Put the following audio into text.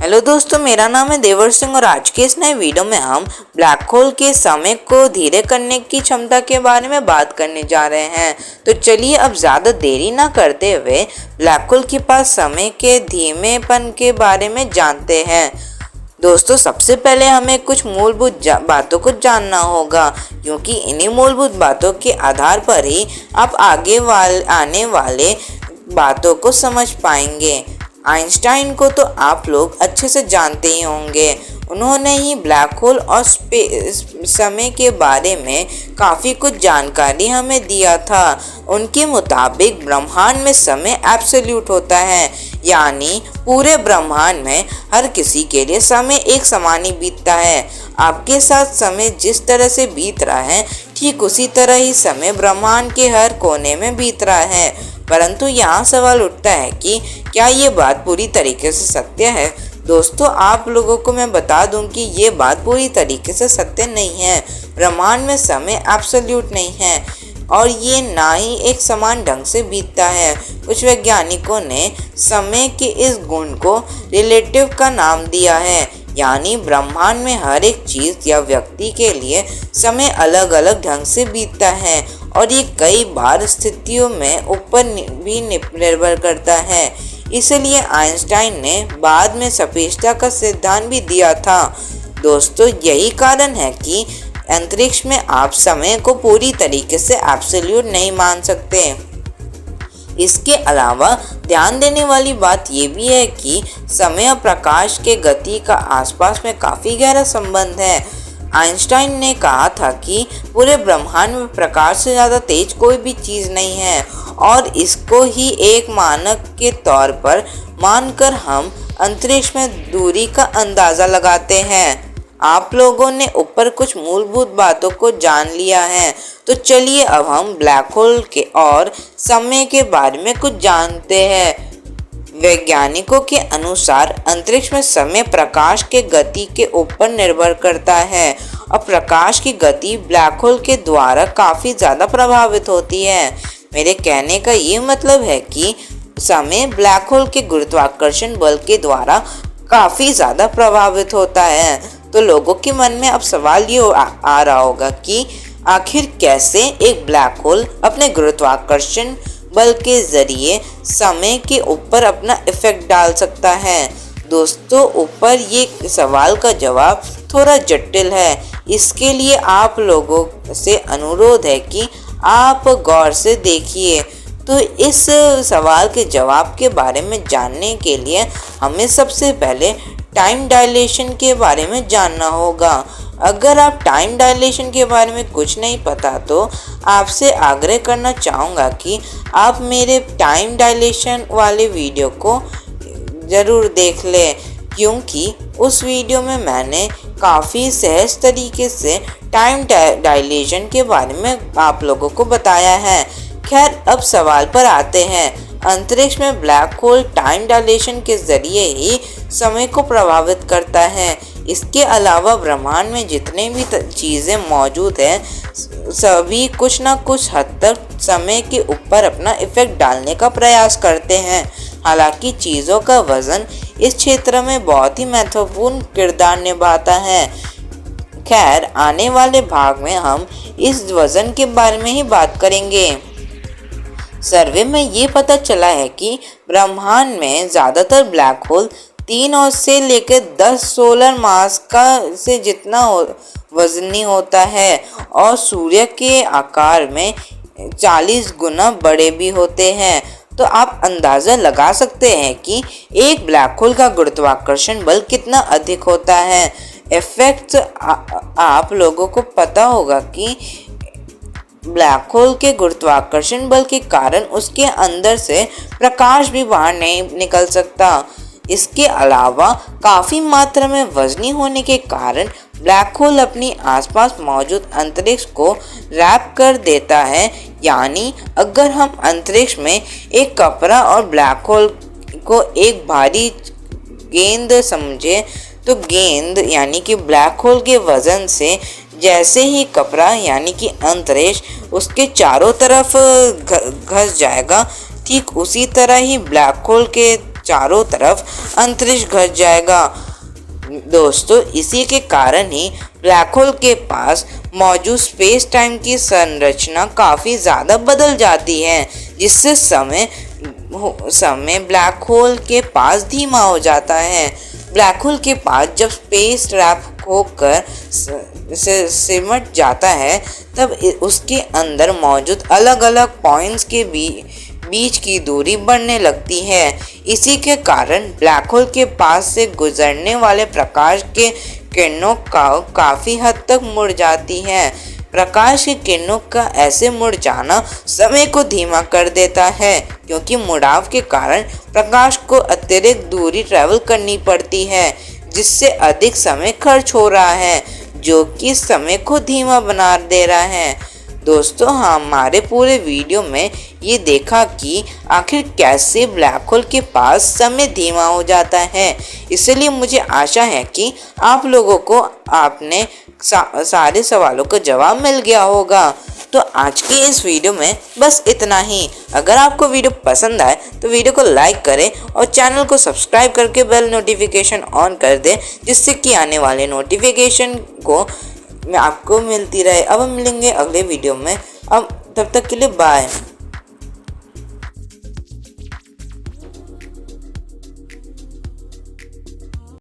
Hello दोस्तों, मेरा नाम है देवर सिंह और आज के इस नए वीडियो में हम ब्लैक होल के समय को धीरे करने की क्षमता के बारे में बात करने जा रहे हैं। तो चलिए अब ज़्यादा देरी ना करते हुए ब्लैक होल के पास समय के धीमेपन के बारे में जानते हैं। दोस्तों, सबसे पहले हमें कुछ मूलभूत बातों को जानना होगा, क्योंकि इन्हीं मूलभूत बातों के आधार पर ही आप आने वाले बातों को समझ पाएंगे। आइंस्टाइन को तो आप लोग अच्छे से जानते ही होंगे। उन्होंने ही ब्लैक होल और समय के बारे में काफ़ी कुछ जानकारी हमें दिया था। उनके मुताबिक ब्रह्मांड में समय एब्सोल्यूट होता है, यानी पूरे ब्रह्मांड में हर किसी के लिए समय एक समान ही बीतता है। आपके साथ समय जिस तरह से बीत रहा है, ठीक उसी तरह ही समय ब्रह्मांड के हर कोने में बीत रहा है। परंतु यहाँ सवाल उठता है कि क्या ये बात पूरी तरीके से सत्य है? दोस्तों, आप लोगों को मैं बता दूं कि ये बात पूरी तरीके से सत्य नहीं है। ब्रह्मांड में समय एब्सोल्यूट नहीं है और ये ना ही एक समान ढंग से बीतता है। कुछ वैज्ञानिकों ने समय के इस गुण को रिलेटिव का नाम दिया है, यानी ब्रह्मांड में हर एक चीज़ या व्यक्ति के लिए समय अलग अलग ढंग से बीतता है और ये कई बार स्थितियों में ऊपर भी निर्भर करता है। इसलिए आइंस्टाइन ने बाद में सापेक्षता का सिद्धांत भी दिया था। दोस्तों, यही कारण है कि अंतरिक्ष में आप समय को पूरी तरीके से एब्सोल्यूट नहीं मान सकते। इसके अलावा ध्यान देने वाली बात ये भी है कि समय और प्रकाश के गति का आसपास में काफ़ी गहरा संबंध है। आइंस्टाइन ने कहा था कि पूरे ब्रह्मांड में प्रकाश से ज़्यादा तेज कोई भी चीज़ नहीं है और इसको ही एक मानक के तौर पर मानकर हम अंतरिक्ष में दूरी का अंदाज़ा लगाते हैं। आप लोगों ने ऊपर कुछ मूलभूत बातों को जान लिया है, तो चलिए अब हम ब्लैक होल के और समय के बारे में कुछ जानते हैं। वैज्ञानिकों के अनुसार अंतरिक्ष में समय प्रकाश के गति के ऊपर निर्भर करता है और प्रकाश की गति ब्लैक होल के द्वारा काफ़ी ज़्यादा प्रभावित होती है। मेरे कहने का ये मतलब है कि समय ब्लैक होल के गुरुत्वाकर्षण बल के द्वारा काफ़ी ज़्यादा प्रभावित होता है। तो लोगों के मन में अब सवाल ये आ रहा होगा कि आखिर कैसे एक ब्लैक होल अपने गुरुत्वाकर्षण बल के ज़रिए समय के ऊपर अपना इफ़ेक्ट डाल सकता है। दोस्तों, ऊपर ये सवाल का जवाब थोड़ा जटिल है। इसके लिए आप लोगों से अनुरोध है कि आप गौर से देखिए। तो इस सवाल के जवाब के बारे में जानने के लिए हमें सबसे पहले टाइम डायलेशन के बारे में जानना होगा। अगर आप टाइम डायलेशन के बारे में कुछ नहीं पता तो आपसे आग्रह करना चाहूँगा कि आप मेरे टाइम डायलेशन वाले वीडियो को ज़रूर देख लें, क्योंकि उस वीडियो में मैंने काफ़ी सहज तरीके से टाइम डायलेशन के बारे में आप लोगों को बताया है। खैर, अब सवाल पर आते हैं। अंतरिक्ष में ब्लैक होल टाइम डायलेशन के ज़रिए ही समय को प्रभावित करता है। इसके अलावा ब्रह्मांड में जितने भी चीज़ें मौजूद हैं, सभी कुछ ना कुछ हद तक समय के ऊपर अपना इफ़ेक्ट डालने का प्रयास करते हैं। हालांकि चीज़ों का वज़न इस क्षेत्र में बहुत ही महत्वपूर्ण किरदार निभाता है। खैर, आने वाले भाग में हम इस वज़न के बारे में ही बात करेंगे। सर्वे में ये पता चला है कि ब्रह्मांड में ज़्यादातर ब्लैक होल 3 और से लेकर 10 सोलर मास का से जितना वजनी होता है और सूर्य के आकार में 40 गुना बड़े भी होते हैं। तो आप अंदाज़ा लगा सकते हैं कि एक ब्लैक होल का गुरुत्वाकर्षण बल कितना अधिक होता है। इफेक्ट आप लोगों को पता होगा कि ब्लैक होल के गुरुत्वाकर्षण बल के कारण उसके अंदर से प्रकाश भी बाहर नहीं निकल सकता। इसके अलावा काफ़ी मात्रा में वजनी होने के कारण ब्लैक होल अपनी आसपास मौजूद अंतरिक्ष को रैप कर देता है। यानी अगर हम अंतरिक्ष में एक कपड़ा और ब्लैक होल को एक भारी गेंद समझे, तो गेंद यानी कि ब्लैक होल के वज़न से जैसे ही कपड़ा यानी कि अंतरिक्ष उसके चारों तरफ घस जाएगा, ठीक उसी तरह ही ब्लैक होल के चारों तरफ अंतरिक्ष घट जाएगा। दोस्तों, इसी के कारण ही ब्लैक होल के पास मौजूद स्पेस टाइम की संरचना काफ़ी ज़्यादा बदल जाती है, जिससे समय ब्लैक होल के पास धीमा हो जाता है। ब्लैक होल के पास जब स्पेस ट्रैप होकर सिमट जाता है, तब उसके अंदर मौजूद अलग अलग पॉइंट्स के बीच की दूरी बढ़ने लगती है। इसी के कारण ब्लैक होल के पास से गुजरने वाले प्रकाश के किरणों काफ़ी हद तक मुड़ जाती है। प्रकाश की किरणों का ऐसे मुड़ जाना समय को धीमा कर देता है, क्योंकि मुड़ाव के कारण प्रकाश को अतिरिक्त दूरी ट्रैवल करनी पड़ती है, जिससे अधिक समय खर्च हो रहा है, जो कि समय को धीमा बना दे रहा है। दोस्तों, हमारे पूरे वीडियो में ये देखा कि आखिर कैसे ब्लैक होल के पास समय धीमा हो जाता है। इसलिए मुझे आशा है कि आप लोगों को आपने सारे सवालों का जवाब मिल गया होगा। तो आज की इस वीडियो में बस इतना ही। अगर आपको वीडियो पसंद आए तो वीडियो को लाइक करें और चैनल को सब्सक्राइब करके बेल नोटिफिकेशन ऑन कर दें, जिससे कि आने वाले नोटिफिकेशन को आपको मिलती रहे। अब हम मिलेंगे अगले वीडियो में। अब तब तक के लिए बाय।